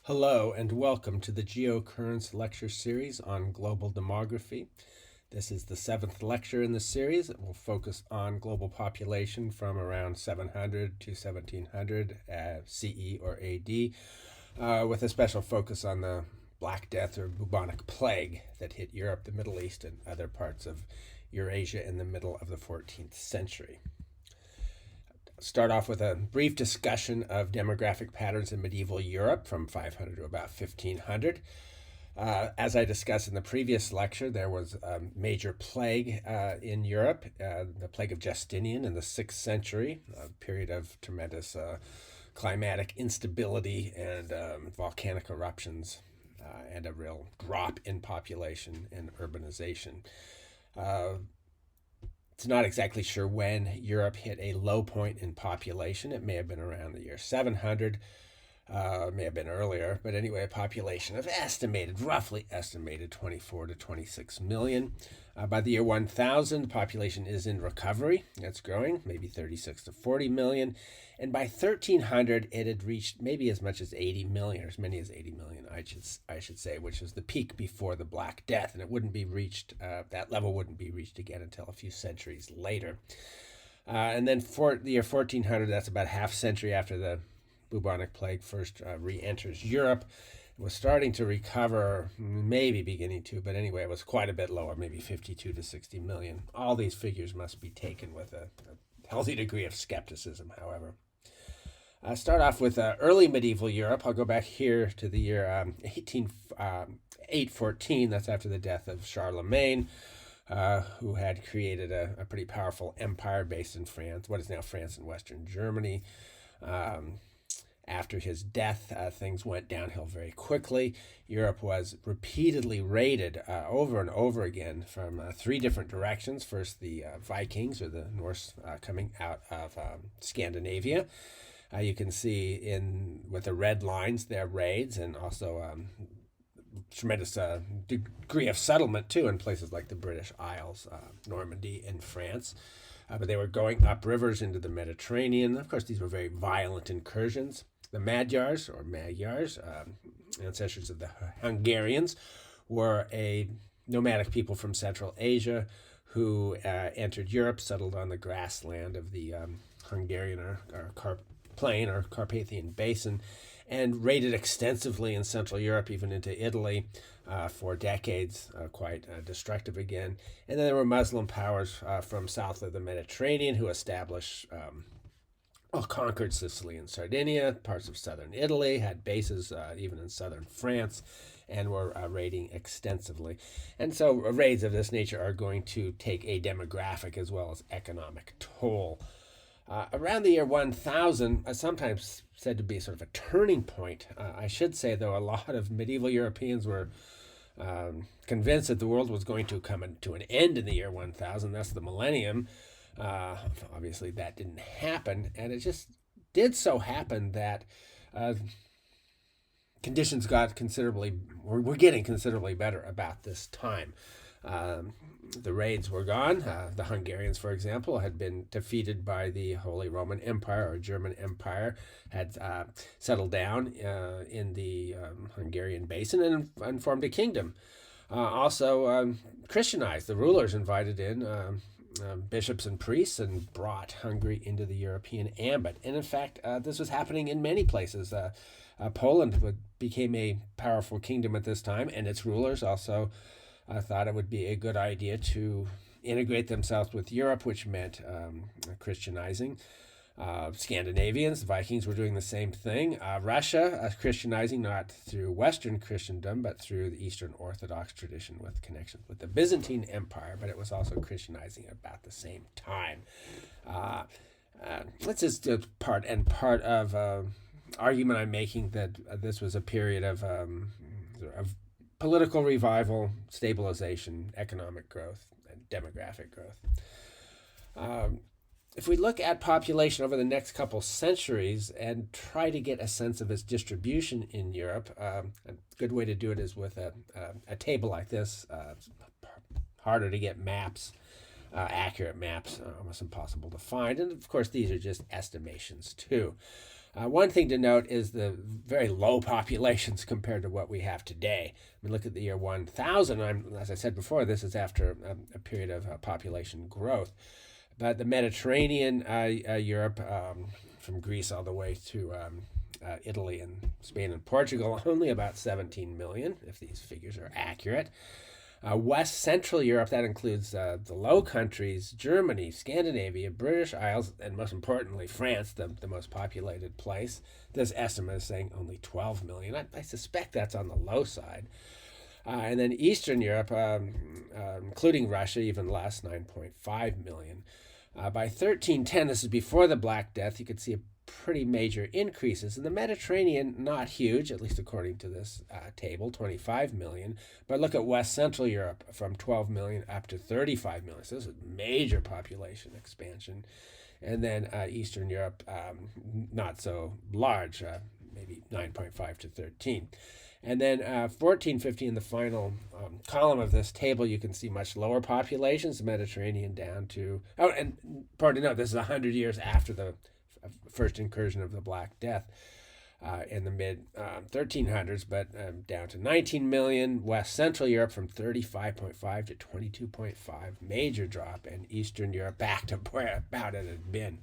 Hello and welcome to the GeoCurrents lecture series on global demography. This is the seventh lecture in the series. It will focus on global population from around 700 to 1700 CE or AD, with a special focus on the Black Death or Bubonic Plague that hit Europe, the Middle East, and other parts of Eurasia in the middle of the 14th century. Start off with a brief discussion of demographic patterns in medieval Europe from 500 to about 1500. As I discussed in the previous lecture, there was a major plague in Europe, the plague of Justinian in the 6th century, a period of tremendous climatic instability and volcanic eruptions, and a real drop in population and urbanization. It's not exactly sure when Europe hit a low point in population. It may have been around the year 700, may have been earlier, but anyway, a population of roughly estimated 24 to 26 million. By the year 1000, the population is in recovery. It's growing, maybe 36 to 40 million. And by 1300, it had reached maybe as much as 80 million, or as many as 80 million, I should say, which was the peak before the Black Death. And it wouldn't be reached, that level wouldn't be reached again until a few centuries later. And then for the year 1400, that's about half century after the Bubonic Plague first re-enters Europe. It was starting to recover, maybe beginning to, but anyway, it was quite a bit lower, maybe 52 to 60 million. All these figures must be taken with a healthy degree of skepticism, however. Start off with early medieval Europe. I'll go back here to the year 814. That's after the death of Charlemagne, who had created a pretty powerful empire based in France, what is now France and Western Germany. After his death, things went downhill very quickly. Europe was repeatedly raided over and over again from three different directions. First, the Vikings, or the Norse, coming out of Scandinavia. You can see with the red lines their raids, and also tremendous degree of settlement, too, in places like the British Isles, Normandy, and France. But they were going up rivers into the Mediterranean. Of course, these were very violent incursions. The Magyars, ancestors of the Hungarians, were a nomadic people from Central Asia who entered Europe, settled on the grassland of the Hungarian or plain or Carpathian Basin, and raided extensively in Central Europe, even into Italy, for decades, quite destructive again. And then there were Muslim powers from south of the Mediterranean who established conquered Sicily and Sardinia, parts of southern Italy, had bases even in southern France, and were raiding extensively. And so raids of this nature are going to take a demographic as well as economic toll. Around the year 1000, sometimes said to be sort of a turning point. I should say, though, a lot of medieval Europeans were convinced that the world was going to come to an end in the year 1000. That's the millennium. Obviously, that didn't happen, and it just did so happen that conditions were getting considerably better about this time. The raids were gone. The Hungarians, for example, had been defeated by the Holy Roman Empire, or German Empire, had settled down in the Hungarian basin and formed a kingdom. Also Christianized. The rulers invited in bishops and priests and brought Hungary into the European ambit. And in fact, this was happening in many places. Poland became a powerful kingdom at this time, and its rulers also thought it would be a good idea to integrate themselves with Europe, which meant Christianizing. Scandinavians, the Vikings, were doing the same thing. Russia, Christianizing not through Western Christendom, but through the Eastern Orthodox tradition with connections with the Byzantine Empire, but it was also Christianizing at about the same time. This is part of argument I'm making that this was a period of political revival, stabilization, economic growth, and demographic growth. If we look at population over the next couple centuries and try to get a sense of its distribution in Europe, a good way to do it is with a table like this. It's harder to get maps, accurate maps, almost impossible to find. And of course, these are just estimations too. One thing to note is the very low populations compared to what we have today. I mean, look at the year 1000. As I said before, this is after a period of population growth. But the Mediterranean Europe, from Greece all the way to Italy and Spain and Portugal, only about 17 million, if these figures are accurate. West Central Europe, that includes the Low Countries, Germany, Scandinavia, British Isles, and most importantly, France, the most populated place. This estimate is saying only 12 million. I suspect that's on the low side. And then Eastern Europe, including Russia, even less, 9.5 million. By 1310, this is before the Black Death, you could see a pretty major increases. In the Mediterranean, not huge, at least according to this table, 25 million. But look at West Central Europe, from 12 million up to 35 million. So this is major population expansion. And then Eastern Europe, not so large, maybe 9.5 to 13. And then 1450 in the final column of this table, you can see much lower populations, the Mediterranean down to, oh, and important to note, this is 100 years after the first incursion of the Black Death in the mid 1300s, but down to 19 million. West Central Europe from 35.5 to 22.5, major drop, and Eastern Europe back to where about it had been.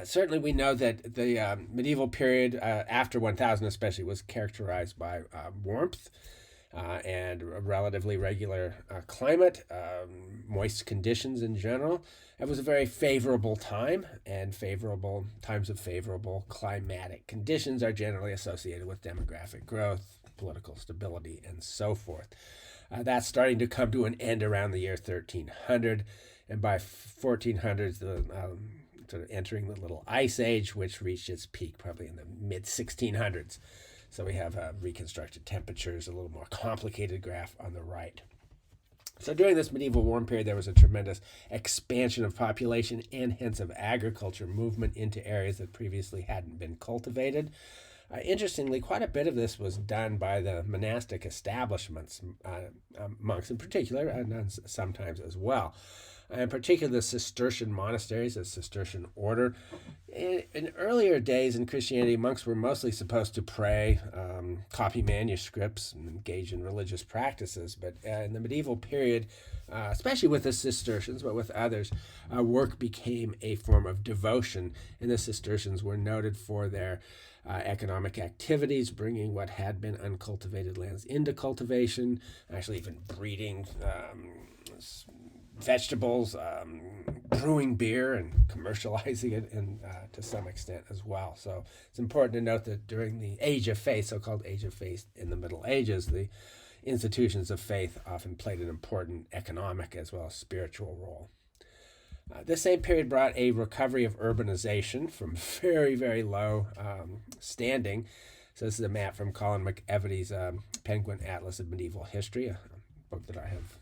Certainly, we know that the medieval period after 1000 especially was characterized by warmth and a relatively regular climate, moist conditions in general. It was a very favorable time, and favorable times of favorable climatic conditions are generally associated with demographic growth, political stability, and so forth. That's starting to come to an end around the year 1300, and by 1400s, the sort of entering the little ice age, which reached its peak probably in the mid 1600s. So we have reconstructed temperatures, a little more complicated graph on the right. So during this medieval warm period, there was a tremendous expansion of population and hence of agriculture movement into areas that previously hadn't been cultivated. Interestingly, quite a bit of this was done by the monastic establishments, monks in particular, and nuns sometimes as well. In particular, the Cistercian monasteries, the Cistercian order. In earlier days in Christianity, monks were mostly supposed to pray, copy manuscripts, and engage in religious practices. But in the medieval period, especially with the Cistercians, but with others, work became a form of devotion. And the Cistercians were noted for their economic activities, bringing what had been uncultivated lands into cultivation, actually even breeding vegetables, brewing beer, and commercializing it to some extent as well. So it's important to note that during the Age of Faith, so-called Age of Faith in the Middle Ages, the institutions of faith often played an important economic as well as spiritual role. This same period brought a recovery of urbanization from very, very low standing. So this is a map from Colin McEvity's Penguin Atlas of Medieval History, a book that I have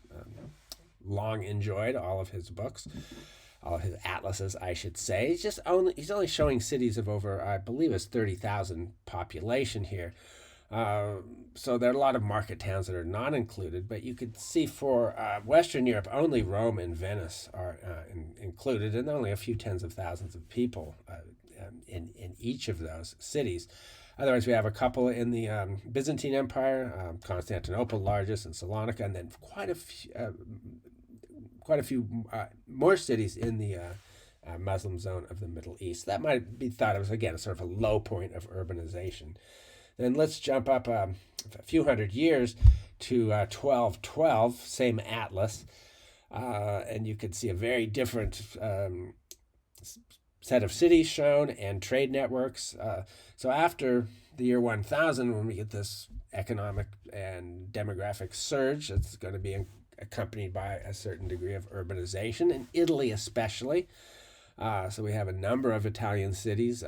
long enjoyed, all of his books, all of his atlases, I should say. He's only showing cities of over, I believe it's 30,000 population here. So there are a lot of market towns that are not included, but you could see for Western Europe, only Rome and Venice are included, and only a few tens of thousands of people in each of those cities. Otherwise, we have a couple in the Byzantine Empire, Constantinople, largest, and Salonika, and then quite a few more cities in the Muslim zone of the Middle East. That might be thought of as, again, a sort of a low point of urbanization. Then let's jump up a few hundred years to 1212, same atlas, and you could see a very different set of cities shown and trade networks. So after the year 1000, when we get this economic and demographic surge, it's going to be accompanied by a certain degree of urbanization, in Italy especially. So we have a number of Italian cities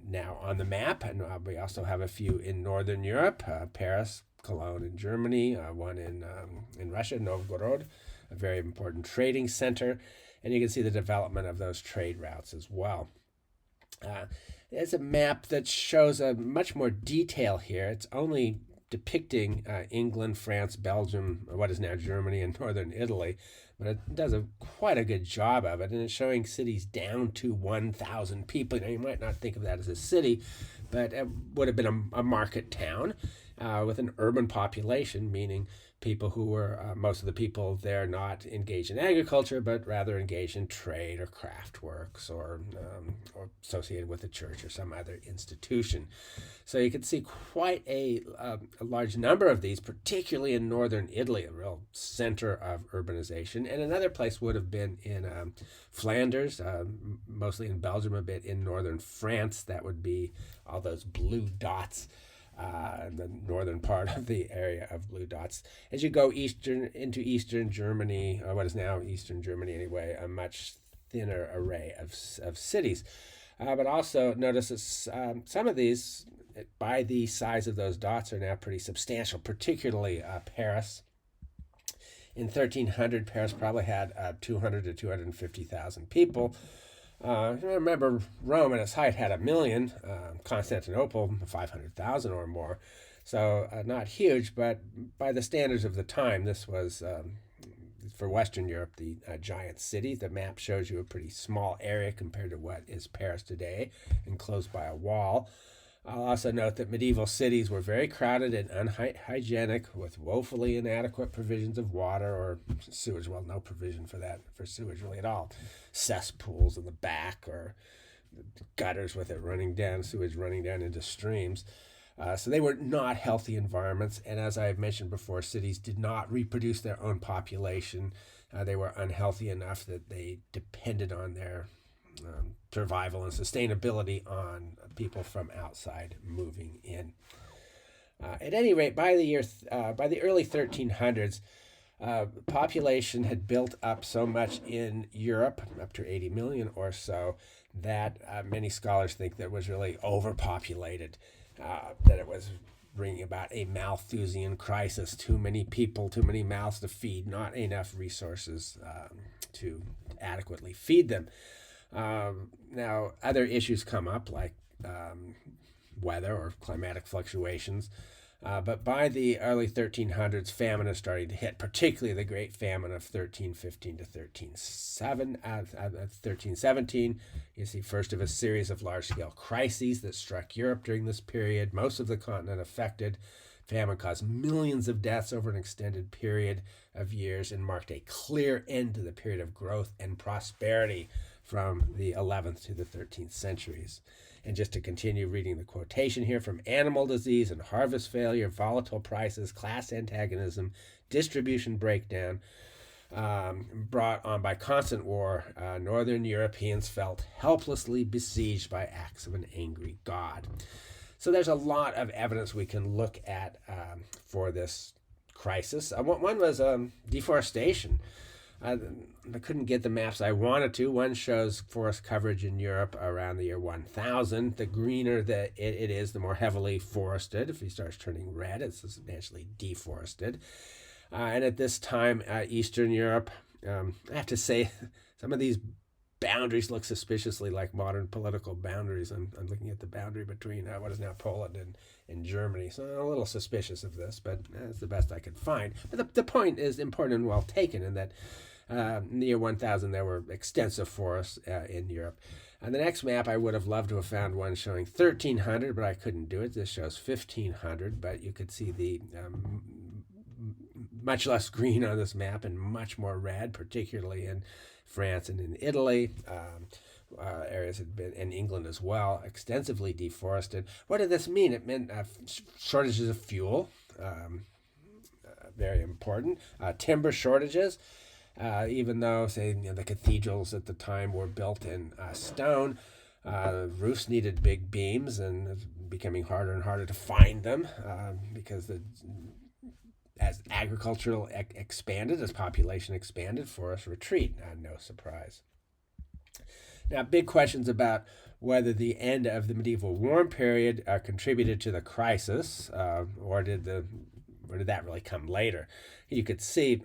now on the map, and we also have a few in Northern Europe, Paris, Cologne in Germany, one in Russia, Novgorod, a very important trading center, and you can see the development of those trade routes as well. There's a map that shows a much more detail here. It's only depicting England, France, Belgium, what is now Germany, and northern Italy, but it does quite a good job of it, and it's showing cities down to 1,000 people. Now, you might not think of that as a city, but it would have been a market town with an urban population, meaning people who were, most of the people there not engaged in agriculture, but rather engaged in trade or craft works or associated with the church or some other institution. So you can see quite a large number of these, particularly in northern Italy, a real center of urbanization. And another place would have been in Flanders, mostly in Belgium, a bit in northern France. That would be all those blue dots. The northern part of the area of blue dots. As you go into eastern Germany, or what is now eastern Germany anyway, a much thinner array of cities. But also notice that some of these, by the size of those dots, are now pretty substantial, particularly Paris. In 1300, Paris probably had 200 to 250,000 people. Remember, Rome at its height had 1 million, Constantinople 500,000 or more, so not huge, but by the standards of the time, this was, for Western Europe, the giant city. The map shows you a pretty small area compared to what is Paris today, enclosed by a wall. I'll also note that medieval cities were very crowded and unhygienic, with woefully inadequate provisions of water or sewage. Well, no provision for sewage really at all. Cesspools in the back, or gutters with sewage running down into streams. So they were not healthy environments. And as I've mentioned before, cities did not reproduce their own population. They were unhealthy enough that they depended on their survival and sustainability on people from outside moving in. At any rate, by the early 1300s, population had built up so much in Europe, up to 80 million or so, that many scholars think that it was really overpopulated, that it was bringing about a Malthusian crisis. Too many people, too many mouths to feed, not enough resources to adequately feed them. Now, other issues come up, like weather or climatic fluctuations. But by the early 1300s, famine is starting to hit, particularly the Great Famine of 1315 to 1317. You see first of a series of large-scale crises that struck Europe during this period, most of the continent affected. Famine caused millions of deaths over an extended period of years and marked a clear end to the period of growth and prosperity from the 11th to the 13th centuries. And just to continue reading the quotation here, from animal disease and harvest failure, volatile prices, class antagonism, distribution breakdown, brought on by constant war, Northern Europeans felt helplessly besieged by acts of an angry God. So there's a lot of evidence we can look at for this crisis. One was deforestation. I couldn't get the maps I wanted to. One shows forest coverage in Europe around the year 1000. The greener it is, the more heavily forested. If it starts turning red, it's substantially deforested. And at this time, Eastern Europe, I have to say, some of these boundaries look suspiciously like modern political boundaries. I'm looking at the boundary between what is now Poland and Germany. So I'm a little suspicious of this, but that's the best I could find. But the point is important and well taken, in that in the year 1000 there were extensive forests in Europe. And the next map, I would have loved to have found one showing 1300, but I couldn't do it. This shows 1500, but you could see the much less green on this map and much more red, particularly in France and in Italy. Areas had been, in England as well, extensively deforested. What did this mean? It meant shortages of fuel, very important. Timber shortages, even though, say, the cathedrals at the time were built in stone, roofs needed big beams, and it's becoming harder and harder to find them because as agriculture expanded, as population expanded, forests retreat. No surprise. Now, big questions about whether the end of the medieval warm period contributed to the crisis, or did that really come later? You could see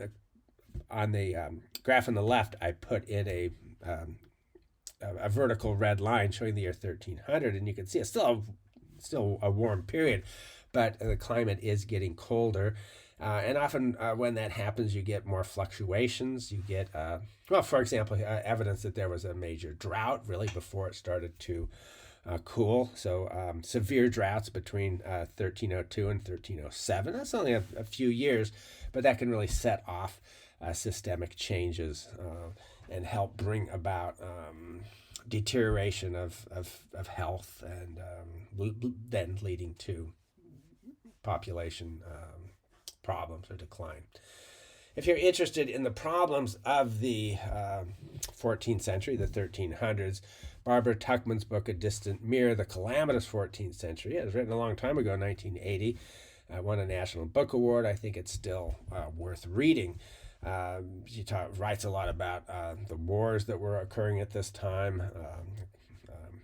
on the graph on the left, I put in a vertical red line showing the year 1300, and you can see it's still a warm period. but the climate is getting colder. And often when that happens, you get more fluctuations. You get, well, for example, evidence that there was a major drought really before it started to cool. So severe droughts between 1302 and 1307. That's only a few years, but that can really set off systemic changes and help bring about deterioration of health and then leading to population problems or decline. If you're interested in the problems of the 14th century, the 1300s, Barbara Tuchman's book, A Distant Mirror, The Calamitous 14th Century, it was written a long time ago, 1980, won a National Book Award. I think it's still worth reading. She writes a lot about the wars that were occurring at this time,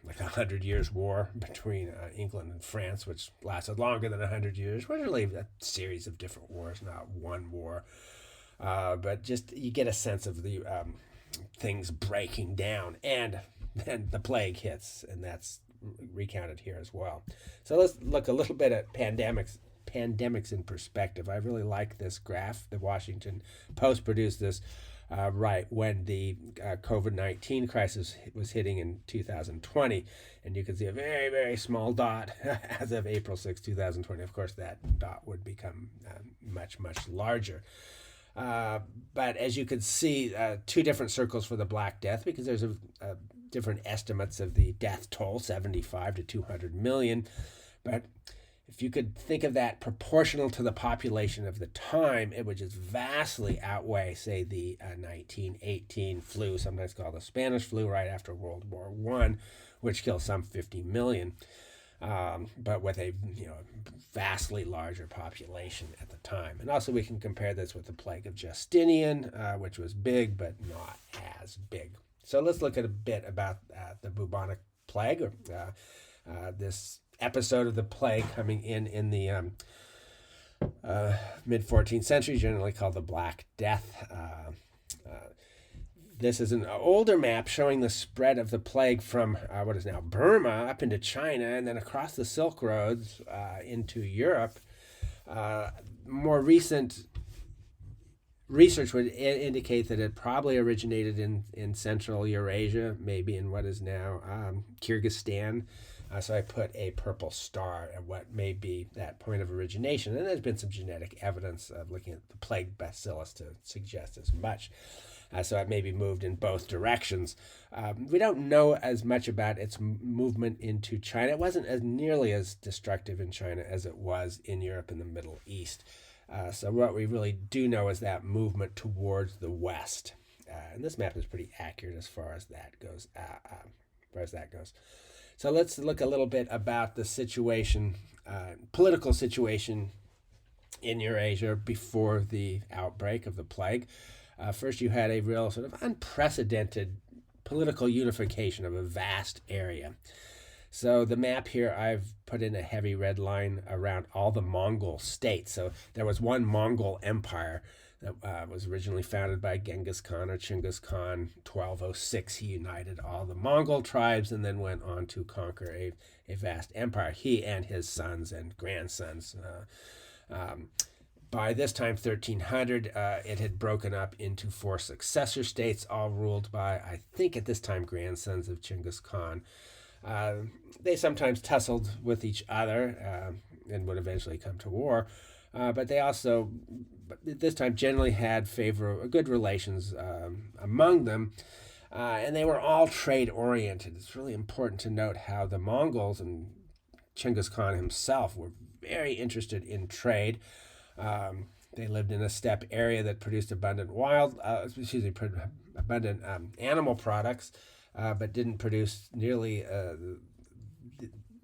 like 100 Years' War between England and France, which lasted longer than 100 years. Was really a series of different wars, not one war. But just you get a sense of the things breaking down, and then the plague hits, and that's recounted here as well. So let's look a little bit at pandemics in perspective. I really like this graph. The Washington Post produced this right when the COVID-19 crisis was hitting in 2020. And you can see a very, very small dot as of April 6, 2020. Of course, that dot would become much, much larger. But as you can see, two different circles for the Black Death, because there's different estimates of the death toll, 75 to 200 million. But if you could think of that proportional to the population of the time, it would just vastly outweigh, say, the 1918 flu, sometimes called the Spanish flu, right after World War I, which killed some 50 million, but with a vastly larger population at the time. And also we can compare this with the plague of Justinian, which was big, but not as big. So let's look at a bit about the bubonic plague, or this episode of the plague coming in the mid-14th century, generally called the Black Death. This is an older map showing the spread of the plague from what is now Burma up into China and then across the Silk Roads into Europe. More recent research would indicate that it probably originated in Central Eurasia, maybe in what is now Kyrgyzstan. So I put a purple star at what may be that point of origination. And there's been some genetic evidence of looking at the plague bacillus to suggest as much. So it may be moved in both directions. We don't know as much about its movement into China. It wasn't nearly as destructive in China as it was in Europe and the Middle East. So what we really do know is that movement towards the west. And this map is pretty accurate as far as that goes. So let's look a little bit about the situation, political situation in Eurasia before the outbreak of the plague. First, you had a real sort of unprecedented political unification of a vast area. So the map here, I've put in a heavy red line around all the Mongol states. So there was one Mongol empire that was originally founded by Genghis Khan or Chinggis Khan. 1206, he united all the Mongol tribes and then went on to conquer a vast empire, he and his sons and grandsons. By this time, 1300, it had broken up into 4 successor states, all ruled by, I think at this time, grandsons of Chinggis Khan. They sometimes tussled with each other and would eventually come to war. But they also, at this time, generally had good relations among them. And they were all trade-oriented. It's really important to note how the Mongols and Chinggis Khan himself were very interested in trade. They lived in a steppe area that produced abundant abundant animal products, but didn't produce nearly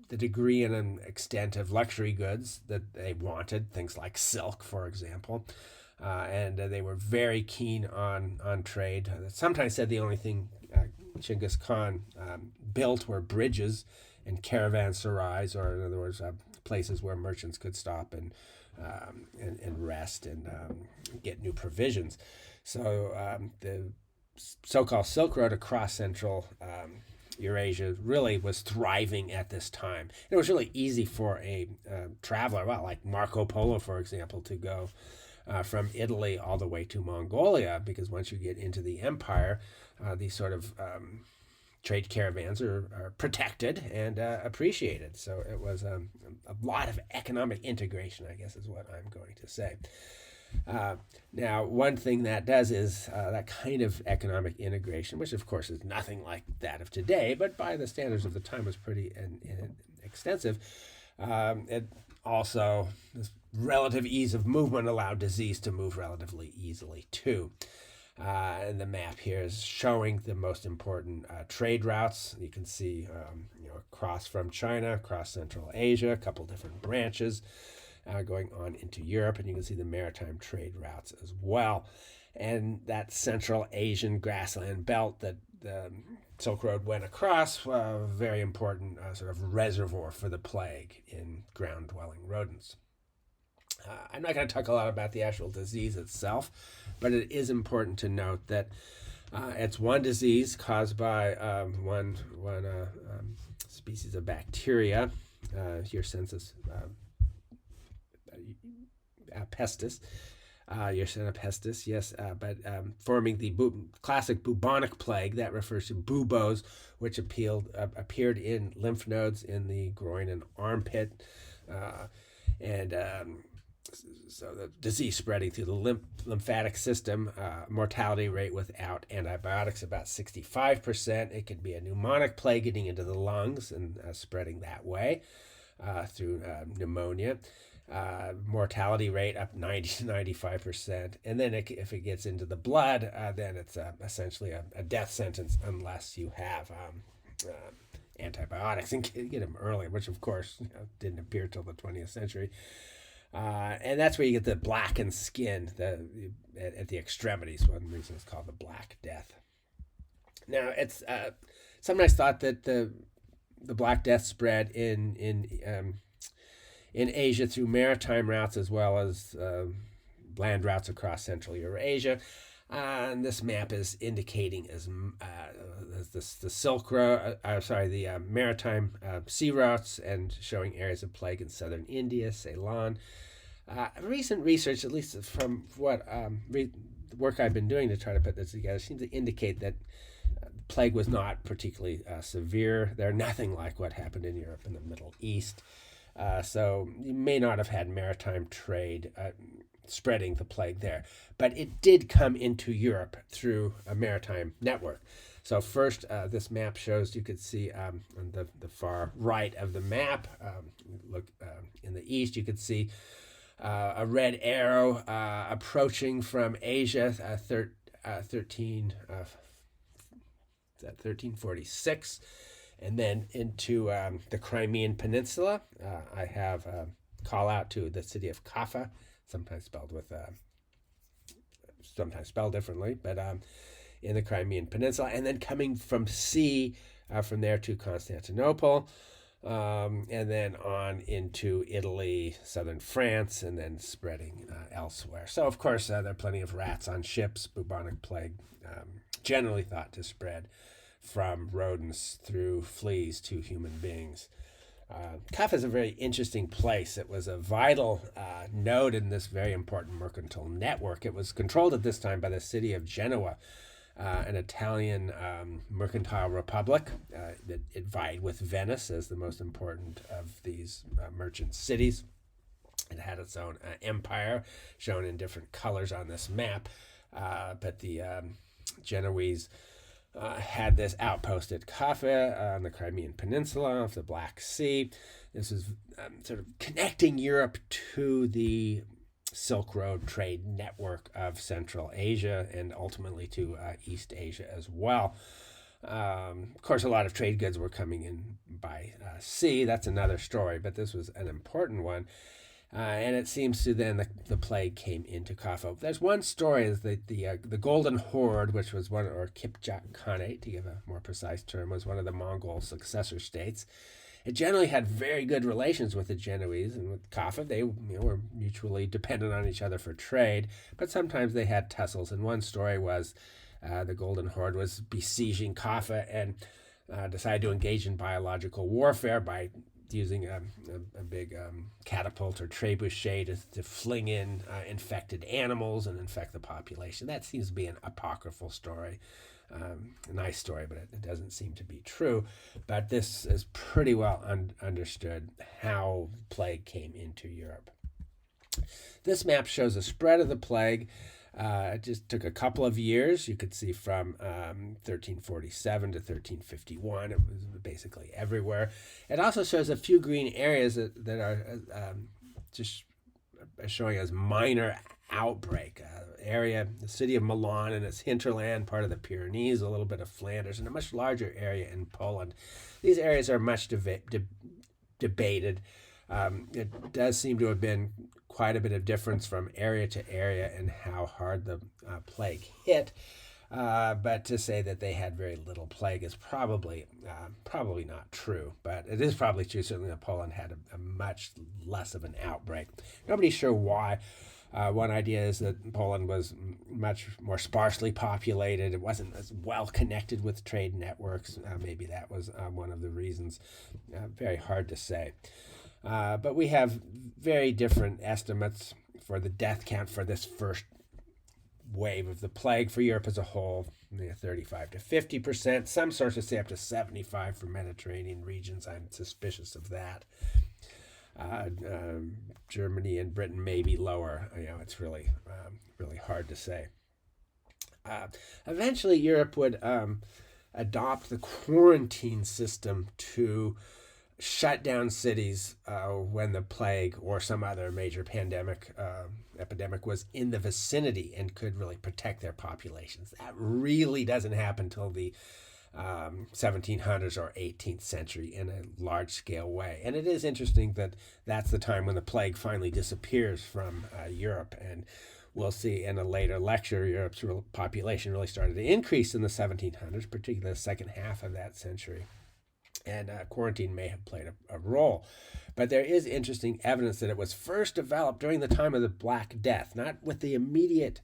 the degree and an extent of luxury goods that they wanted, things like silk, for example. And they were very keen on trade. Sometimes said the only thing Chinggis Khan built were bridges and caravanserais, or in other words, places where merchants could stop and rest and get new provisions. So the so-called Silk Road across Central Eurasia really was thriving at this time. It was really easy for a traveler, well, like Marco Polo, for example, to go from Italy all the way to Mongolia, because once you get into the empire, these sort of trade caravans are protected and appreciated. So it was a lot of economic integration, I guess is what I'm going to say. Now, one thing that does is that kind of economic integration, which of course is nothing like that of today, but by the standards of the time was pretty extensive. It also, this relative ease of movement allowed disease to move relatively easily too. And the map here is showing the most important trade routes. You can see, across from China, across Central Asia, a couple different branches going on into Europe, and you can see the maritime trade routes as well. And that Central Asian grassland belt that the Silk Road went across, a very important sort of reservoir for the plague in ground-dwelling rodents. I'm not going to talk a lot about the actual disease itself, but it is important to note that it's one disease caused by one species of bacteria, Yersinia pestis, Yersinia pestis, yes, but forming the classic bubonic plague that refers to buboes, which appeared in lymph nodes in the groin and armpit, and so the disease spreading through the lymphatic system, mortality rate without antibiotics about 65%. It could be a pneumonic plague getting into the lungs and spreading that way through pneumonia. Mortality rate up 90 to 95%. And then if it gets into the blood, then it's essentially a death sentence unless you have antibiotics and get them early, which of course didn't appear till the 20th century. And that's where you get the blackened skin at the extremities. One reason it's called the Black Death. Now, it's sometimes thought that the Black Death spread in Asia through maritime routes as well as land routes across Central Eurasia. And this map is indicating as the Silk Road, the maritime sea routes, and showing areas of plague in southern India, Ceylon. Recent research, at least from what the work I've been doing to try to put this together, seems to indicate that plague was not particularly severe. They're nothing like what happened in Europe and the Middle East. So you may not have had maritime trade spreading the plague there. But it did come into Europe through a maritime network. So first, this map shows, you could see on the far right of the map, look in the east, you could see a red arrow approaching from Asia, 1346, and then into the Crimean Peninsula. I have a call out to the city of Kaffa, sometimes spelled differently, but in the Crimean Peninsula, and then coming from sea from there to Constantinople, and then on into Italy, southern France, and then spreading elsewhere. So, of course, there are plenty of rats on ships. Bubonic plague generally thought to spread from rodents through fleas to human beings. Kaffa is a very interesting place. It was a vital node in this very important mercantile network. It was controlled at this time by the city of Genoa, an Italian mercantile republic that it vied with Venice as the most important of these merchant cities. It had its own empire, shown in different colors on this map, but the Genoese had this outpost at Kaffa on the Crimean Peninsula of the Black Sea. This is sort of connecting Europe to the Silk Road trade network of Central Asia and ultimately to East Asia as well. Of course, a lot of trade goods were coming in by sea. That's another story, but this was an important one. And it seems to then the plague came into Kaffa. There's one story, is that the Golden Horde, which was one, or Kipchak Khanate, to give a more precise term, was one of the Mongol successor states. It generally had very good relations with the Genoese and with Kaffa. They were mutually dependent on each other for trade, but sometimes they had tussles. And one story was the Golden Horde was besieging Kaffa, and decided to engage in biological warfare by using a big catapult or trebuchet to fling in infected animals and infect the population. That seems to be an apocryphal story. A nice story, but it doesn't seem to be true. But this is pretty well understood how plague came into Europe. This map shows the spread of the plague. It just took a couple of years. You could see from 1347 to 1351. It was basically everywhere. It also shows a few green areas that are just showing as minor outbreak. Area, the city of Milan and its hinterland, part of the Pyrenees, a little bit of Flanders, and a much larger area in Poland. These areas are much debated. It does seem to have been quite a bit of difference from area to area in how hard the plague hit. But to say that they had very little plague is probably not true. But it is probably true, certainly, that Poland had a much less of an outbreak. Nobody's sure why. One idea is that Poland was much more sparsely populated. It wasn't as well connected with trade networks. Maybe that was one of the reasons. Very hard to say. But we have very different estimates for the death count for this first wave of the plague for Europe as a whole, 35 to 50%. Some sources say up to 75% for Mediterranean regions. I'm suspicious of that. Germany and Britain may be lower. It's really hard to say. Eventually, Europe would adopt the quarantine system to shut down cities when the plague or some other major epidemic was in the vicinity and could really protect their populations. That really doesn't happen until the 1700s or 18th century in a large-scale way. And it is interesting that that's the time when the plague finally disappears from Europe. And we'll see in a later lecture, Europe's population really started to increase in the 1700s, particularly the second half of that century. And quarantine may have played a role. But there is interesting evidence that it was first developed during the time of the Black Death, not with the immediate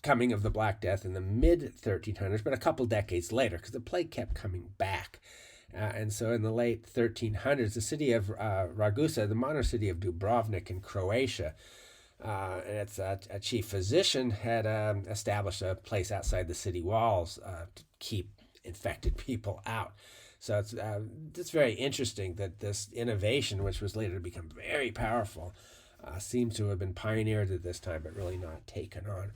coming of the Black Death in the mid-1300s, but a couple decades later, because the plague kept coming back. And so in the late 1300s, the city of Ragusa, the modern city of Dubrovnik in Croatia, and its a chief physician had established a place outside the city walls to keep infected people out. So it's very interesting that this innovation, which was later to become very powerful, seems to have been pioneered at this time, but really not taken on.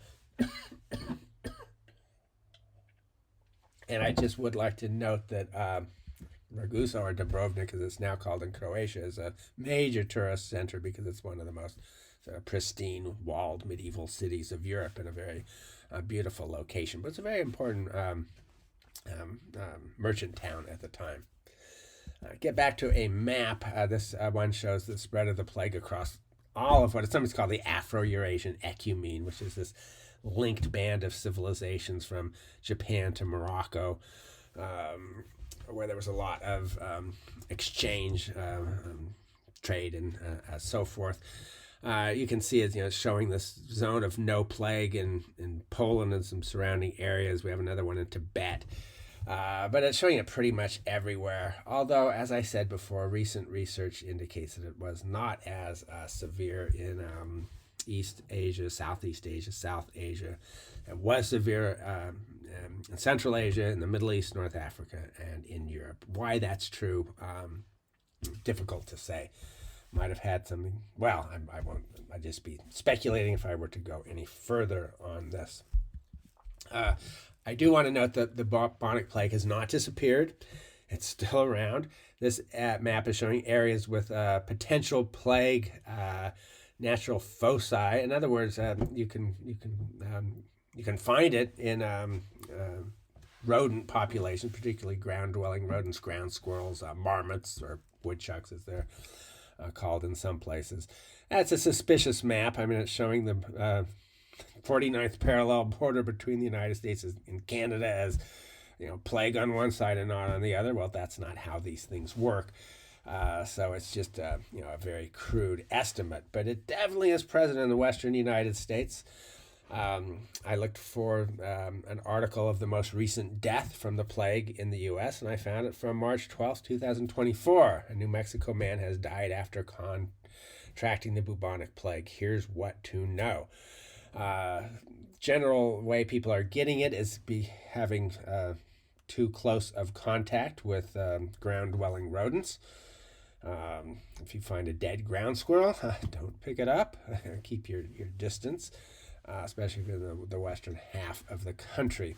And I just would like to note that Ragusa, or Dubrovnik as it's now called in Croatia, is a major tourist center because it's one of the most pristine, walled medieval cities of Europe in a very beautiful location. But it's a very important merchant town at the time. Get back to a map. This one shows the spread of the plague across all of what is sometimes called the Afro-Eurasian ecumene, which is this linked band of civilizations from Japan to Morocco, where there was a lot of exchange, trade, and so forth. You can see it, showing this zone of no plague in Poland and some surrounding areas. We have another one in Tibet. But it's showing it pretty much everywhere. Although, as I said before, recent research indicates that it was not as severe in East Asia, Southeast Asia, South Asia. It was severe in Central Asia, in the Middle East, North Africa, and in Europe. Why that's true, difficult to say. Might have had something. Well, I won't. I'd just be speculating if I were to go any further on this. I do want to note that the bubonic plague has not disappeared. It's still around. This map is showing areas with potential plague, natural foci. In other words, you can find it in rodent populations, particularly ground-dwelling rodents, ground squirrels, marmots, or woodchucks, as they're called in some places. That's a suspicious map. I mean, it's showing the 49th parallel border between the United States and Canada as, plague on one side and not on the other. Well, that's not how these things work. So it's just a very crude estimate, but it definitely is present in the western United States. I looked for an article of the most recent death from the plague in the U.S., and I found it from March 12th, 2024. A New Mexico man has died after contracting the bubonic plague. Here's what to know. General way people are getting it is having too close of contact with ground-dwelling rodents. If you find a dead ground squirrel, don't pick it up. Keep your distance, especially in the western half of the country.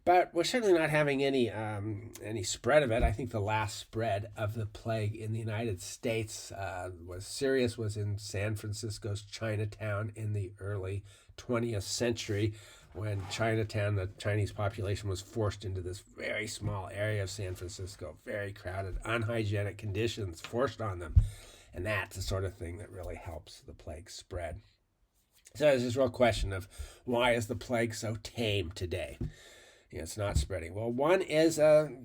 But we're certainly not having any spread of it. I think the last spread of the plague in the United States was in San Francisco's Chinatown in the early 20th century, when Chinatown, the Chinese population, was forced into this very small area of San Francisco, very crowded, unhygienic conditions forced on them. And that's the sort of thing that really helps the plague spread. So there's this real question of, why is the plague so tame today? It's not spreading. Well, one is the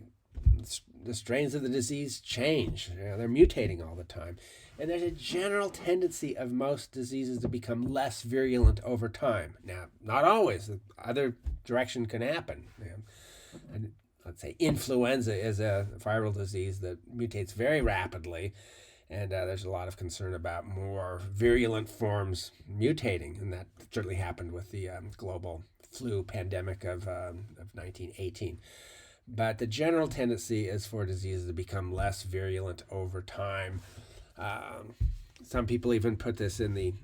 strains of the disease change. They're mutating all the time. And there's a general tendency of most diseases to become less virulent over time. Now, not always. The other direction can happen. And let's say influenza is a viral disease that mutates very rapidly. And there's a lot of concern about more virulent forms mutating. And that certainly happened with the global flu pandemic of 1918. But the general tendency is for diseases to become less virulent over time. Some people even put this in they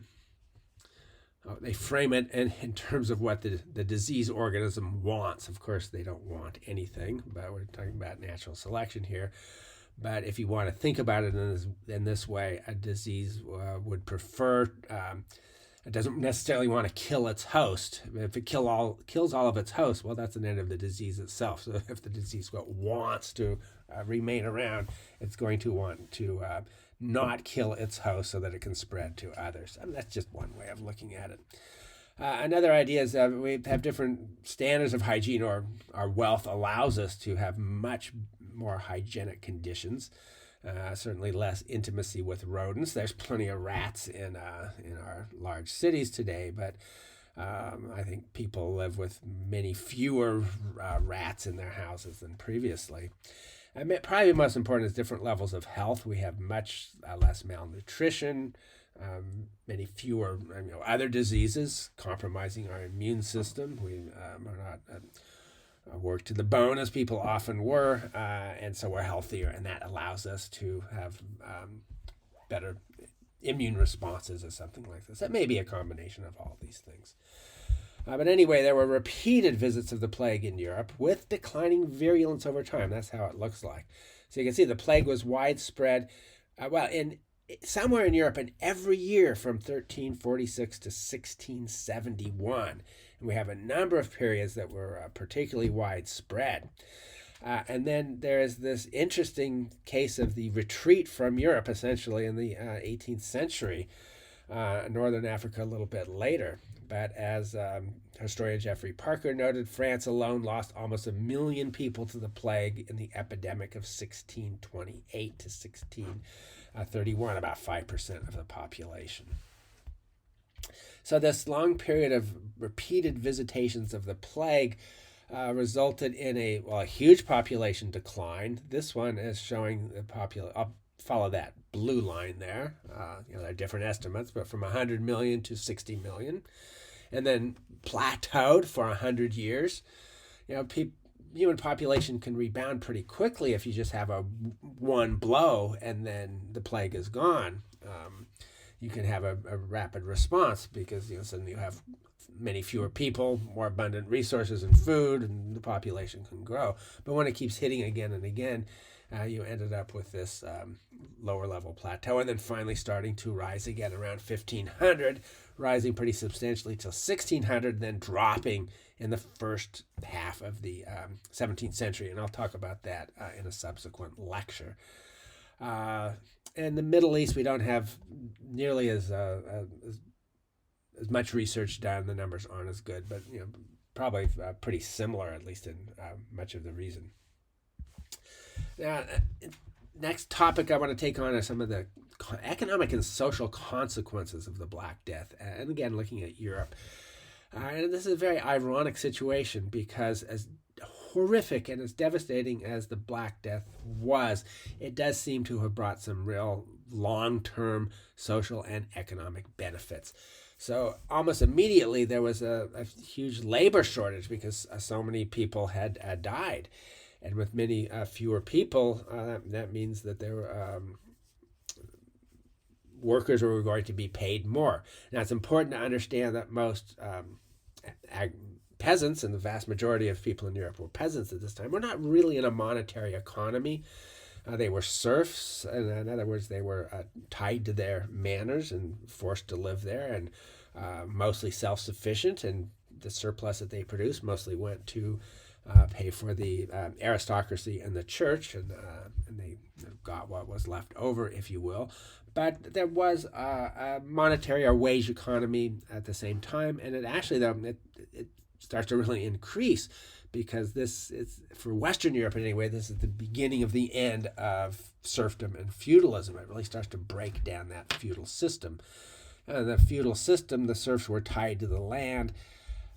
frame it in terms of what the disease organism wants. Of course, they don't want anything, but we're talking about natural selection here. But if you want to think about it in this way, a disease would prefer, it doesn't necessarily want to kill its host. If it kills all of its hosts, well, that's an end of the disease itself. So if the disease wants to remain around, it's going to want to not kill its host so that it can spread to others. I mean, that's just one way of looking at it. Another idea is that we have different standards of hygiene, or our wealth allows us to have much more hygienic conditions. Certainly less intimacy with rodents. There's plenty of rats in our large cities today, but I think people live with many fewer rats in their houses than previously. And probably most important is different levels of health. We have much less malnutrition, many fewer other diseases compromising our immune system. We are not worked to the bone as people often were, and so we're healthier, and that allows us to have better immune responses or something like this. That may be a combination of all these things. But anyway, there were repeated visits of the plague in Europe with declining virulence over time. That's how it looks like. So you can see the plague was widespread, somewhere in Europe, and every year from 1346 to 1671. And we have a number of periods that were particularly widespread. And then there is this interesting case of the retreat from Europe, essentially in the 18th century, Northern Africa a little bit later. But as historian Jeffrey Parker noted, France alone lost almost 1 million people to the plague in the epidemic of 1628 to 1631, about 5% of the population. So this long period of repeated visitations of the plague resulted in a huge population decline. This one is showing the I'll follow that blue line there. There are different estimates, but from 100 million to 60 million. And then plateaued for 100 years. Human population can rebound pretty quickly if you just have one blow and then the plague is gone. You can have a rapid response because suddenly you have many fewer people, more abundant resources and food, and the population can grow. But when it keeps hitting again and again, you ended up with this lower level plateau, and then finally starting to rise again around 1500, rising pretty substantially till 1600, then dropping in the first half of the 17th century. And I'll talk about that in a subsequent lecture. In the Middle East, we don't have nearly as much research done. The numbers aren't as good, but probably pretty similar, at least in much of the reason. Now, next topic I want to take on are some of the economic and social consequences of the Black Death, and again, looking at Europe. And this is a very ironic situation because as horrific and as devastating as the Black Death was, it does seem to have brought some real long-term social and economic benefits. So almost immediately there was a huge labor shortage because so many people had died. And with many fewer people, that means that there were workers were going to be paid more. Now, it's important to understand that most peasants, and the vast majority of people in Europe were peasants at this time, were not really in a monetary economy. They were serfs, and in other words, they were tied to their manors and forced to live there, and mostly self-sufficient, and the surplus that they produced mostly went to pay for the aristocracy and the church, and they got what was left over, if you will. But there was a monetary or wage economy at the same time, and it actually, though, it starts to really increase because this is, for Western Europe anyway, this is the beginning of the end of serfdom and feudalism. It really starts to break down that feudal system. The feudal system, the serfs were tied to the land.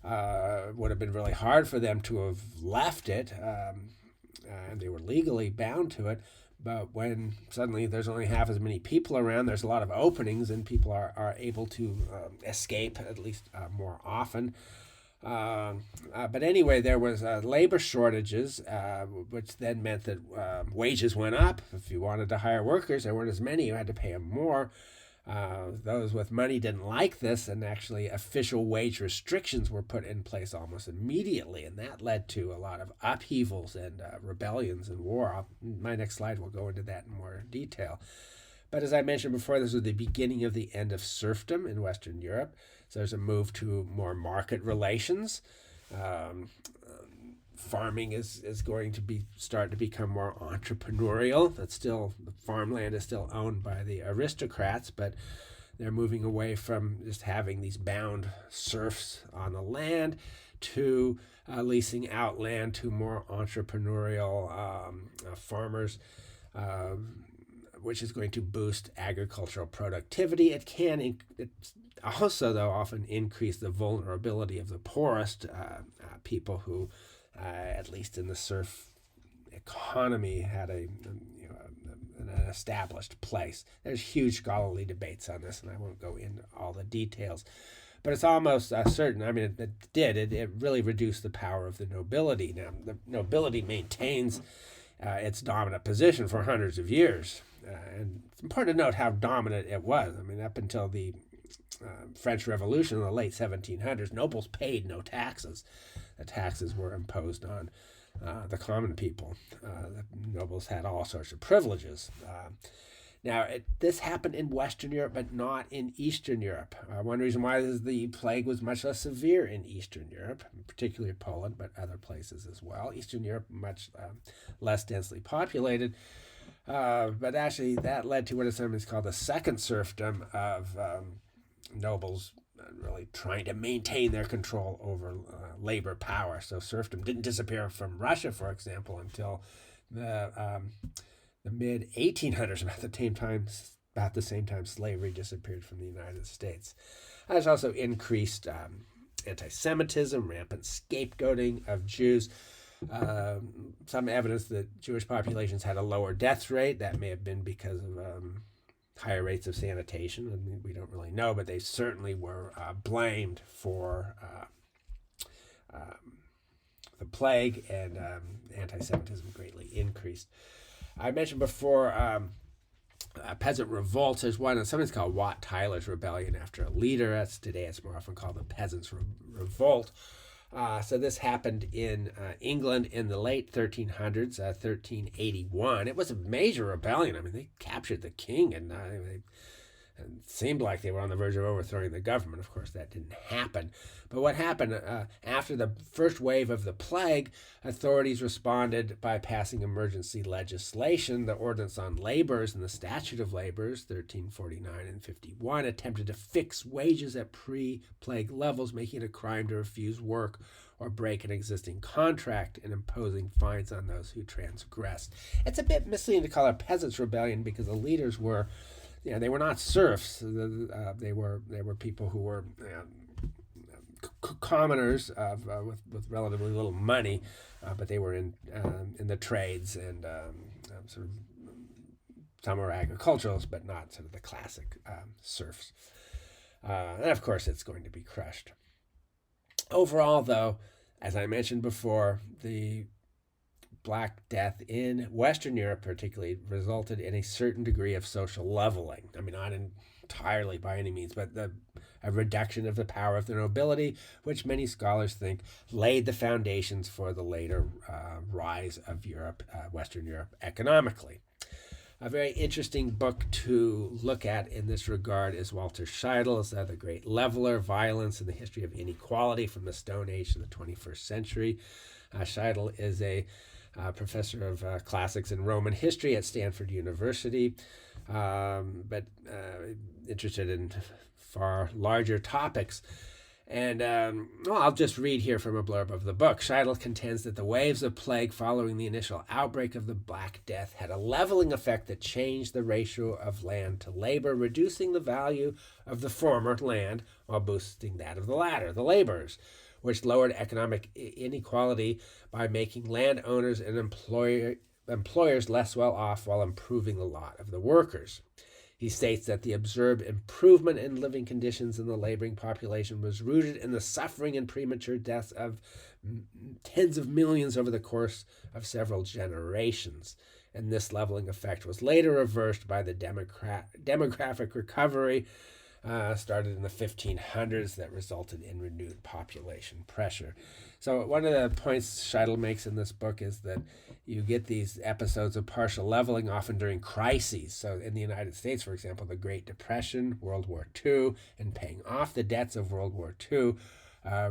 It would have been really hard for them to have left it, and they were legally bound to it. But when suddenly there's only half as many people around, there's a lot of openings, and people are able to escape at least more often. But anyway, there was labor shortages, which then meant that wages went up. If you wanted to hire workers, there weren't as many. You had to pay them more. Those with money didn't like this, and actually official wage restrictions were put in place almost immediately, and that led to a lot of upheavals and rebellions and war. My next slide will go into that in more detail. But as I mentioned before, this was the beginning of the end of serfdom in Western Europe. So there's a move to more market relations. Farming is going to start to become more entrepreneurial. That's still, the farmland is still owned by the aristocrats, but they're moving away from just having these bound serfs on the land to leasing out land to more entrepreneurial farmers, which is going to boost agricultural productivity. It can also, though, often increase the vulnerability of the poorest people who, at least in the serf economy, had an established place. There's huge scholarly debates on this, and I won't go into all the details. But it's almost certain, I mean, it really reduced the power of the nobility. Now, the nobility maintains its dominant position for hundreds of years. And it's important to note how dominant it was. I mean, up until the French Revolution in the late 1700s, nobles paid no taxes. The taxes were imposed on the common people. The nobles had all sorts of privileges. Now, this happened in Western Europe, but not in Eastern Europe. One reason why is the plague was much less severe in Eastern Europe, particularly Poland, but other places as well. Eastern Europe, much less densely populated. But actually, that led to what is sometimes called the second serfdom of nobles really trying to maintain their control over labor power. So serfdom didn't disappear from Russia, for example, until the mid 1800s. About the same time slavery disappeared from the United States. There's also increased anti-Semitism, rampant scapegoating of Jews. Some evidence that Jewish populations had a lower death rate. That may have been because of higher rates of sanitation. I mean, we don't really know, but they certainly were blamed for the plague, and anti-Semitism greatly increased. I mentioned before peasant revolts. There's one, something's called Wat Tyler's Rebellion after a leader. Today it's more often called the Peasants' Revolt. So this happened in England in the late 1300s, 1381. It was a major rebellion. I mean, they captured the king, and it seemed like they were on the verge of overthrowing the government. Of course, that didn't happen. But what happened after the first wave of the plague, authorities responded by passing emergency legislation. The Ordinance on Labors and the Statute of Labors, 1349 and 51, attempted to fix wages at pre-plague levels, making it a crime to refuse work or break an existing contract, and imposing fines on those who transgressed. It's a bit misleading to call it a peasants' rebellion because the leaders were, they were not serfs. They were people who were commoners with relatively little money, but they were in the trades and sort of some were agriculturalists, but not sort of the classic serfs. And of course, it's going to be crushed. Overall, though, as I mentioned before, the Black Death in Western Europe particularly resulted in a certain degree of social leveling. I mean, not entirely by any means, but a reduction of the power of the nobility, which many scholars think laid the foundations for the later rise of Europe, Western Europe, economically. A very interesting book to look at in this regard is Walter Scheidl's The Great Leveler, Violence and the History of Inequality from the Stone Age to the 21st Century. Scheidl is a professor of classics and Roman history at Stanford University, but interested in far larger topics. And I'll just read here from a blurb of the book. Scheidl contends that the waves of plague following the initial outbreak of the Black Death had a leveling effect that changed the ratio of land to labor, reducing the value of the former land while boosting that of the latter, the laborers, which lowered economic inequality by making landowners and employers less well off while improving the lot of the workers. He states that the observed improvement in living conditions in the laboring population was rooted in the suffering and premature deaths of tens of millions over the course of several generations. And this leveling effect was later reversed by the demographic recovery started in the 1500s that resulted in renewed population pressure. So one of the points Scheidl makes in this book is that you get these episodes of partial leveling often during crises. So in the United States, for example, the Great Depression, World War II, and paying off the debts of World War II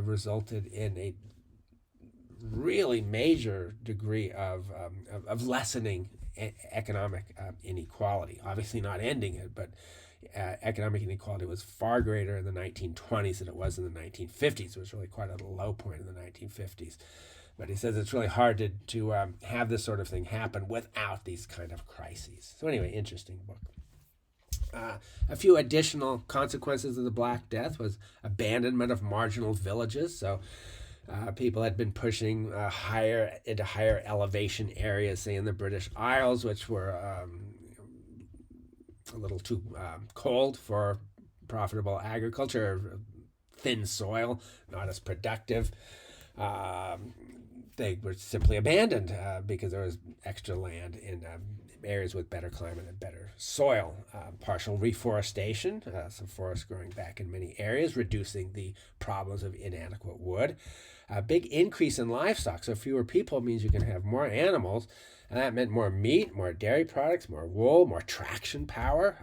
resulted in a really major degree of lessening economic inequality. Obviously not ending it, but economic inequality was far greater in the 1920s than it was in the 1950s. It was really quite a low point in the 1950s. But he says it's really hard to have this sort of thing happen without these kind of crises. So anyway, interesting book. A few additional consequences of the Black Death was abandonment of marginal villages. So people had been pushing higher elevation areas, say in the British Isles, which were a little too cold for profitable agriculture, thin soil, not as productive. They were simply abandoned because there was extra land in areas with better climate and better soil. Partial reforestation, some forests growing back in many areas, reducing the problems of inadequate wood. A big increase in livestock, so fewer people means you can have more animals, and that meant more meat, more dairy products, more wool, more traction power.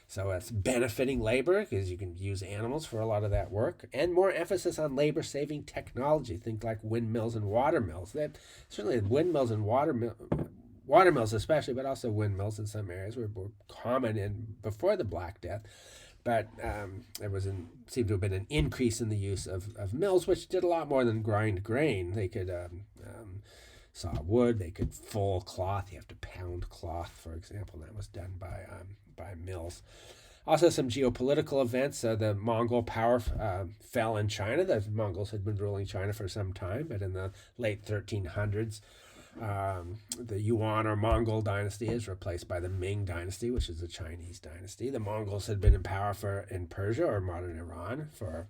So it's benefiting labor because you can use animals for a lot of that work, and more emphasis on labor-saving technology, things like windmills and watermills. Certainly windmills and watermills especially, but also windmills in some areas were common before the Black Death. But there seemed to have been an increase in the use of mills, which did a lot more than grind grain. They could saw wood, they could full cloth. You have to pound cloth, for example. That was done by mills. Also, some geopolitical events. The Mongol power fell in China. The Mongols had been ruling China for some time, but in the late 1300s, the Yuan or Mongol dynasty is replaced by the Ming dynasty, which is the Chinese dynasty. The Mongols had been in power in Persia or modern Iran for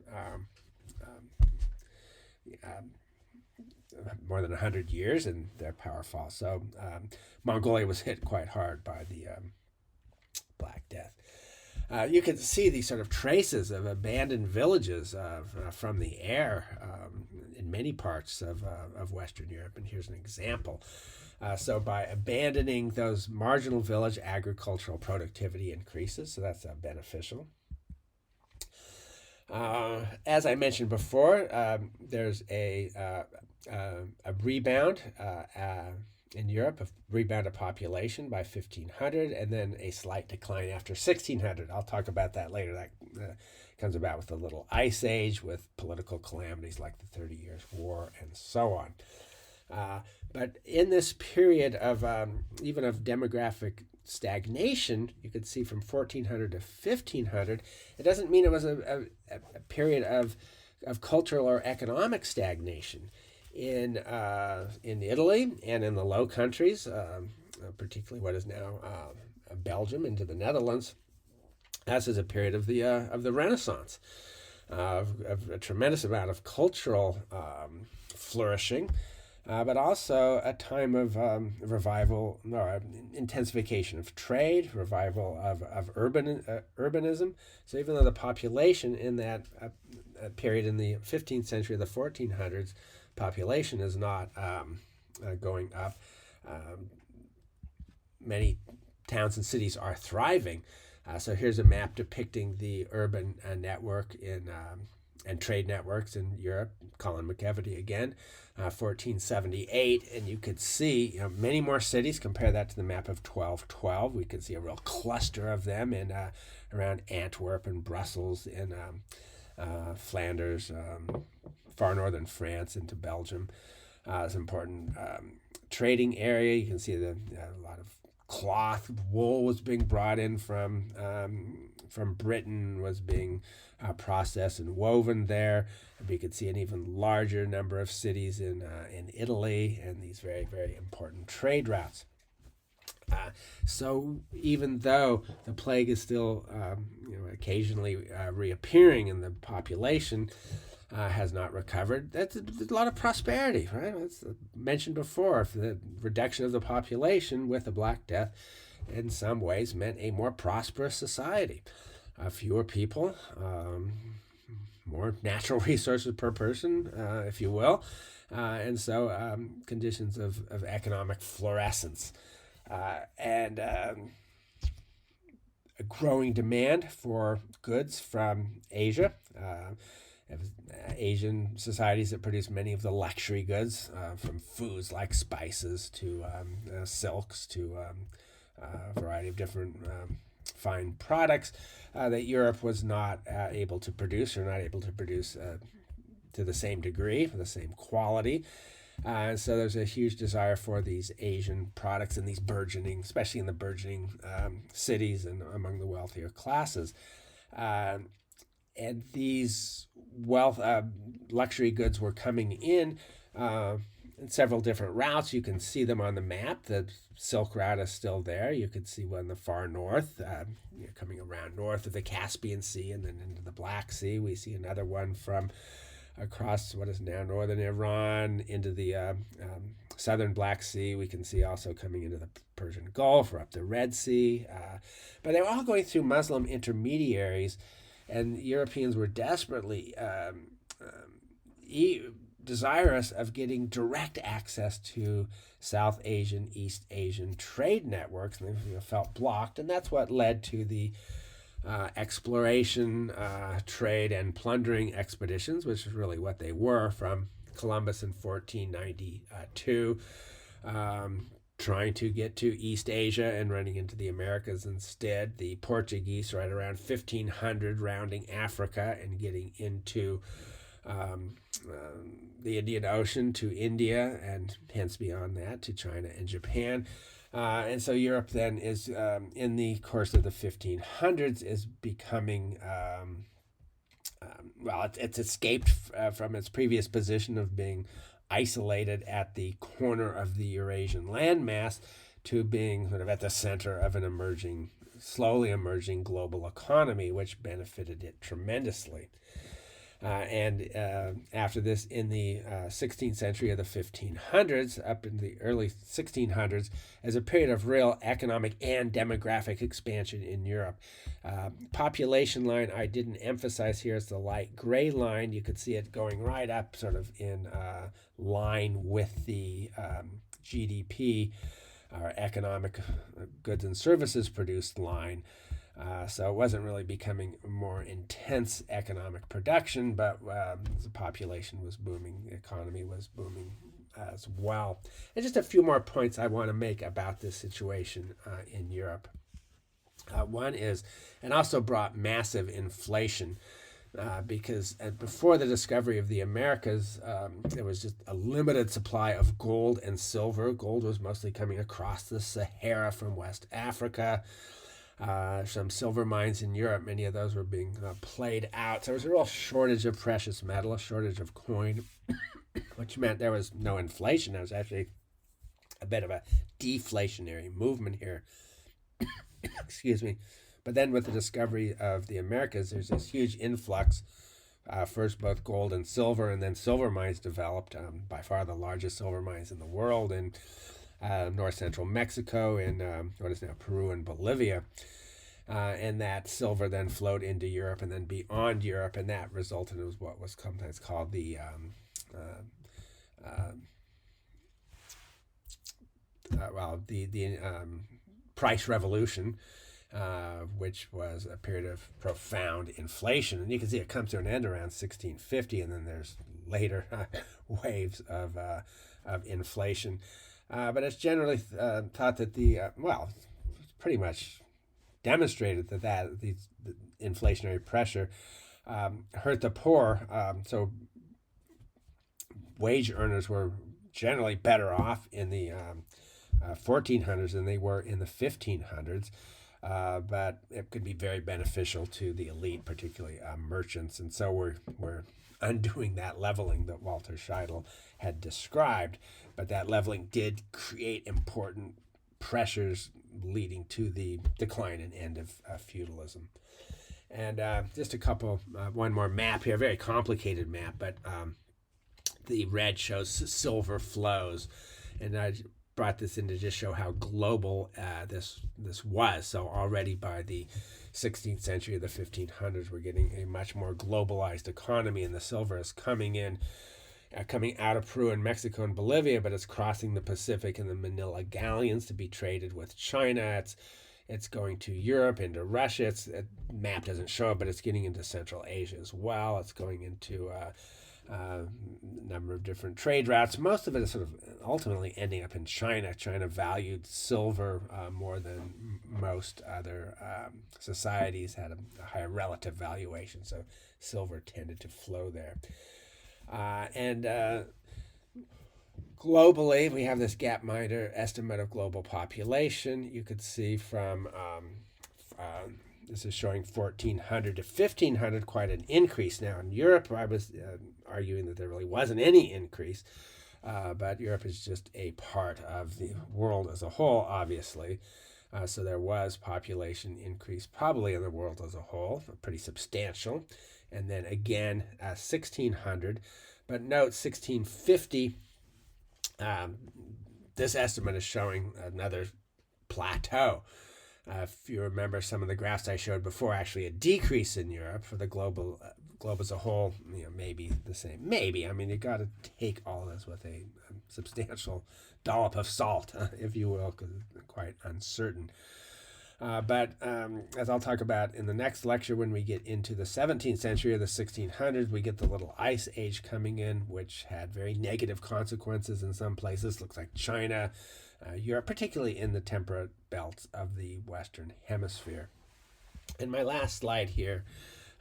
more than 100 years, and their power falls. So Mongolia was hit quite hard by the Black Death. You can see these sort of traces of abandoned villages from the air in many parts of Western Europe, and here's an example. So by abandoning those marginal village, agricultural productivity increases, so that's beneficial. As I mentioned before, there's a rebound in Europe, a rebound of population by 1500, and then a slight decline after 1600. I'll talk about that later. That comes about with a little ice age, with political calamities like the 30 Years' War, and so on. But in this period of even of demographic stagnation, you could see from 1400 to 1500, it doesn't mean it was a period of of cultural or economic stagnation in Italy and in the Low Countries, particularly what is now Belgium into the Netherlands. As is a period of the Renaissance, of a tremendous amount of cultural flourishing, but also a time of revival, or intensification of trade, revival of urbanism. So even though the population in that period in the 15th century, the 1400s, population is not going up, many towns and cities are thriving. So here's a map depicting the urban network and trade networks in Europe. Colin McEvety again, 1478, and you could see many more cities. Compare that to the map of 1212. We could see a real cluster of them in around Antwerp and Brussels, in Flanders, far northern France into Belgium. It's an important trading area. You can see a lot of cloth, wool was being brought in from Britain, was being processed and woven there. And we could see an even larger number of cities in Italy, and these very, very important trade routes. So even though the plague is still occasionally reappearing in the population, has not recovered, that's a lot of prosperity, right? As mentioned before, the reduction of the population with the Black Death in some ways meant a more prosperous society. Fewer people, more natural resources per person, if you will, and so conditions of economic florescence. And a growing demand for goods from Asia. Asian societies that produce many of the luxury goods, from foods like spices to silks to a variety of different fine products that Europe was not able to produce, or not able to produce to the same degree, for the same quality. And so there's a huge desire for these Asian products in these burgeoning, especially in the burgeoning cities and among the wealthier classes. And these luxury goods were coming in several different routes. You can see them on the map. The Silk Route is still there. You could see one in the far north, coming around north of the Caspian Sea and then into the Black Sea. We see another one from across what is now northern Iran into the southern Black Sea. We can see also coming into the Persian Gulf or up the Red Sea. But they were all going through Muslim intermediaries, and Europeans were desperately desirous of getting direct access to South Asian, East Asian trade networks, and they felt blocked. And that's what led to the exploration, trade, and plundering expeditions, which is really what they were, from Columbus in 1492, trying to get to East Asia and running into the Americas instead. The Portuguese right around 1500 rounding Africa and getting into the Indian Ocean to India, and hence beyond that to China and Japan. And so Europe then is, in the course of the 1500s, is becoming, it's escaped from its previous position of being isolated at the corner of the Eurasian landmass to being sort of at the center of an slowly emerging global economy, which benefited it tremendously. And after this, in the 16th century of the 1500s, up in the early 1600s, as a period of real economic and demographic expansion in Europe. Population line I didn't emphasize here is the light gray line. You could see it going right up sort of in line with the GDP, or economic goods and services produced line. So it wasn't really becoming more intense economic production, but the population was booming, the economy was booming as well. And just a few more points I want to make about this situation in Europe. One is, and also brought massive inflation, because before the discovery of the Americas, there was just a limited supply of gold and silver. Gold was mostly coming across the Sahara from West Africa. some silver mines in Europe. Many of those were being played out. So there was a real shortage of precious metal, a shortage of coin, which meant there was no inflation. There was actually a bit of a deflationary movement here. Excuse me. But then with the discovery of the Americas, there's this huge influx. First, both gold and silver, and then silver mines developed, by far the largest silver mines in the world in north central Mexico, in what is now Peru and Bolivia. And that silver then flowed into Europe and then beyond Europe, and that resulted in what was sometimes called the price revolution, which was a period of profound inflation. And you can see it comes to an end around 1650, and then there's later waves of inflation. But it's generally thought that it's pretty much demonstrated that the inflationary pressure hurt the poor. So wage earners were generally better off in the 1400s than they were in the 1500s. But it could be very beneficial to the elite, particularly merchants. And so we're undoing that leveling that Walter Scheidel had described. But that leveling did create important pressures leading to the decline and end of feudalism. And just one more map here, a very complicated map, but the red shows silver flows. And I brought this in to just show how global this was. So already by the 16th century or the 1500s, we're getting a much more globalized economy, and the silver is coming out of Peru and Mexico and Bolivia, but it's crossing the Pacific in the Manila galleons to be traded with China. It's going to Europe, into Russia. The map doesn't show it, but it's getting into Central Asia as well. It's going into a number of different trade routes. Most of it is sort of ultimately ending up in China. China valued silver more than most other societies, had a higher relative valuation, so silver tended to flow there. And globally, we have this Gapminder estimate of global population. You could see from this is showing 1400 to 1500, quite an increase. Now in Europe, I was arguing that there really wasn't any increase, but Europe is just a part of the world as a whole, obviously. So there was population increase probably in the world as a whole, pretty substantial. And then again, 1600. But note 1650, this estimate is showing another plateau. If you remember some of the graphs I showed before, actually a decrease in Europe for the globe as a whole, maybe the same. Maybe. I mean, you got to take all of this with a substantial dollop of salt, if you will, because it's quite uncertain. But as I'll talk about in the next lecture, when we get into the 17th century or the 1600s, we get the little ice age coming in, which had very negative consequences in some places. Looks like China, Europe, particularly in the temperate belts of the Western Hemisphere. And my last slide here,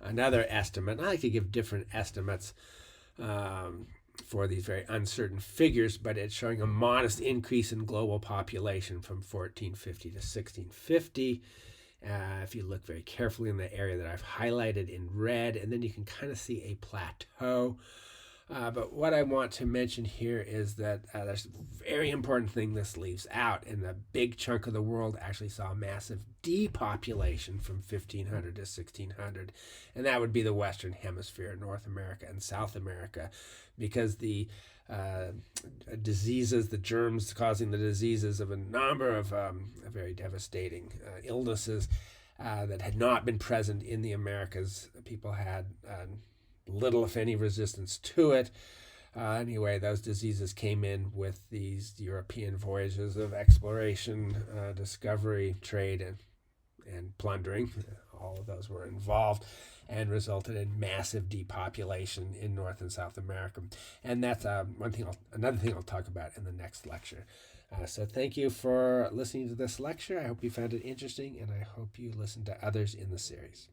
another estimate. I like to give different estimates for these very uncertain figures, but it's showing a modest increase in global population from 1450 to 1650. If you look very carefully in the area that I've highlighted in red, and then you can kind of see a plateau. But what I want to mention here is that there's a very important thing this leaves out, and a big chunk of the world actually saw massive depopulation from 1500 to 1600, and that would be the Western Hemisphere, North America and South America, because the diseases, the germs causing the diseases of a number of very devastating illnesses that had not been present in the Americas. People had little, if any, resistance to it. Anyway, those diseases came in with these European voyages of exploration, discovery, trade, and plundering. All of those were involved and resulted in massive depopulation in North and South America. And that's another thing I'll talk about in the next lecture. So thank you for listening to this lecture. I hope you found it interesting, and I hope you listen to others in the series.